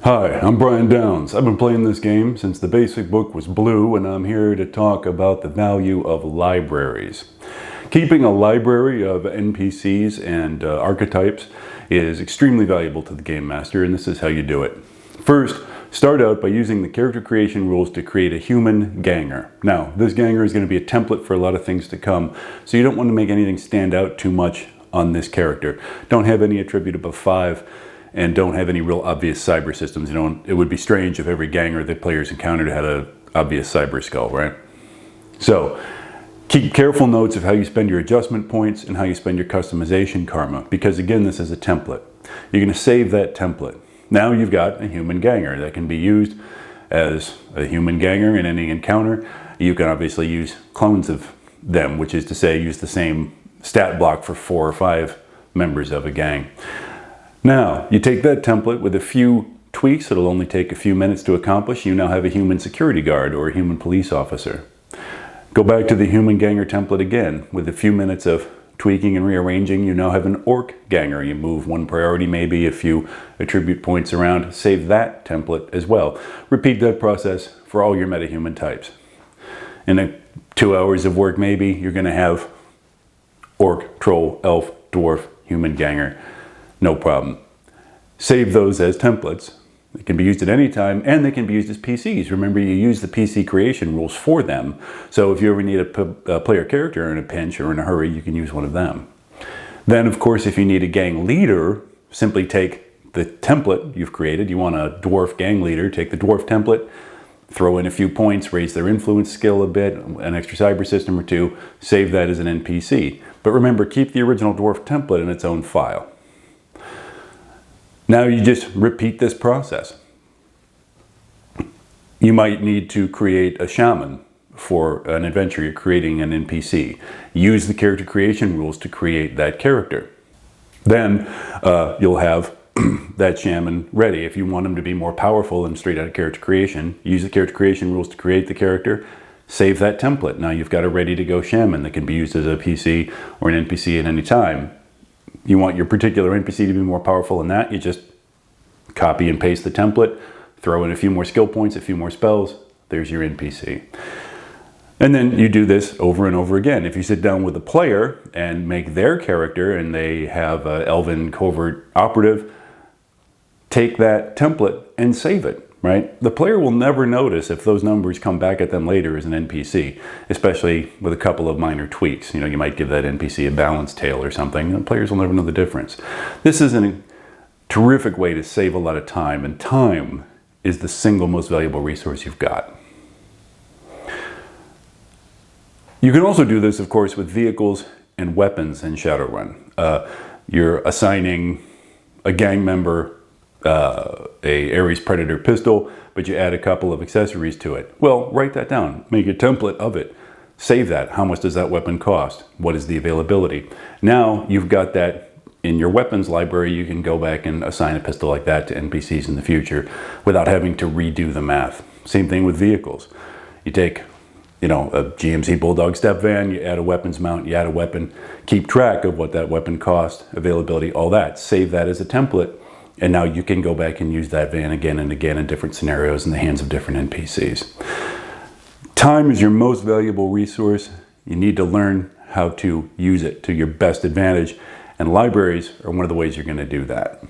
Hi, I'm Brian Downs. I've been playing this game since the basic book was blue, and I'm here to talk about the value of libraries. Keeping a library of NPCs and archetypes is extremely valuable to the Game Master, and this is how you do it. First, start out by using the character creation rules to create a human ganger. Now, this ganger is going to be a template for a lot of things to come, so you don't want to make anything stand out too much on this character. Don't have any attribute above 5. And don't have any real obvious cyber systems. You know, it would be strange if every ganger that players encountered had an obvious cyber skull, right? So, keep careful notes of how you spend your adjustment points and how you spend your customization karma, because again, this is a template. You're going to save that template. Now you've got a human ganger that can be used as a human ganger in any encounter. You can obviously use clones of them, which is to say, use the same stat block for 4 or 5 members of a gang. Now, you take that template with a few tweaks. It'll only take a few minutes to accomplish. You now have a human security guard or a human police officer. Go back to the human ganger template again. With a few minutes of tweaking and rearranging, you now have an orc ganger. You move one priority, maybe a few attribute points around. Save that template as well. Repeat that process for all your metahuman types. In 2 hours of work, maybe, you're going to have orc, troll, elf, dwarf, human ganger. No problem. Save those as templates. They can be used at any time, and they can be used as PCs. Remember, you use the PC creation rules for them. So if you ever need a player character in a pinch or in a hurry, you can use one of them. Then, of course, if you need a gang leader, simply take the template you've created. You want a dwarf gang leader, take the dwarf template, throw in a few points, raise their influence skill a bit, an extra cyber system or 2, save that as an NPC. But remember, keep the original dwarf template in its own file. Now you just repeat this process. You might need to create a shaman for an adventure you're creating an NPC. Use the character creation rules to create that character. Then you'll have that shaman ready. If you want him to be more powerful than straight out of character creation, use the character creation rules to create the character. Save that template. Now you've got a ready to go shaman that can be used as a PC or an NPC at any time. You want your particular NPC to be more powerful than that, you just copy and paste the template, throw in a few more skill points, a few more spells, there's your NPC. And then you do this over and over again. If you sit down with a player and make their character and they have an elven covert operative, take that template and save it, right? The player will never notice if those numbers come back at them later as an NPC, especially with a couple of minor tweaks. You know, you might give that NPC a balance tail or something, and players will never know the difference. This is a terrific way to save a lot of time, and time is the single most valuable resource you've got. You can also do this, of course, with vehicles and weapons in Shadowrun. You're assigning a gang member a Ares Predator pistol, but you add a couple of accessories to it. Well, write that down. Make a template of it. Save that. How much does that weapon cost? What is the availability? Now you've got that in your weapons library. You can go back and assign a pistol like that to NPCs in the future without having to redo the math. Same thing with vehicles. You take, you know, a GMC Bulldog step van, you add a weapons mount, you add a weapon, keep track of what that weapon cost, availability, all that. Save that as a template. And now you can go back and use that van again and again in different scenarios in the hands of different NPCs. Time is your most valuable resource. You need to learn how to use it to your best advantage. And libraries are one of the ways you're going to do that.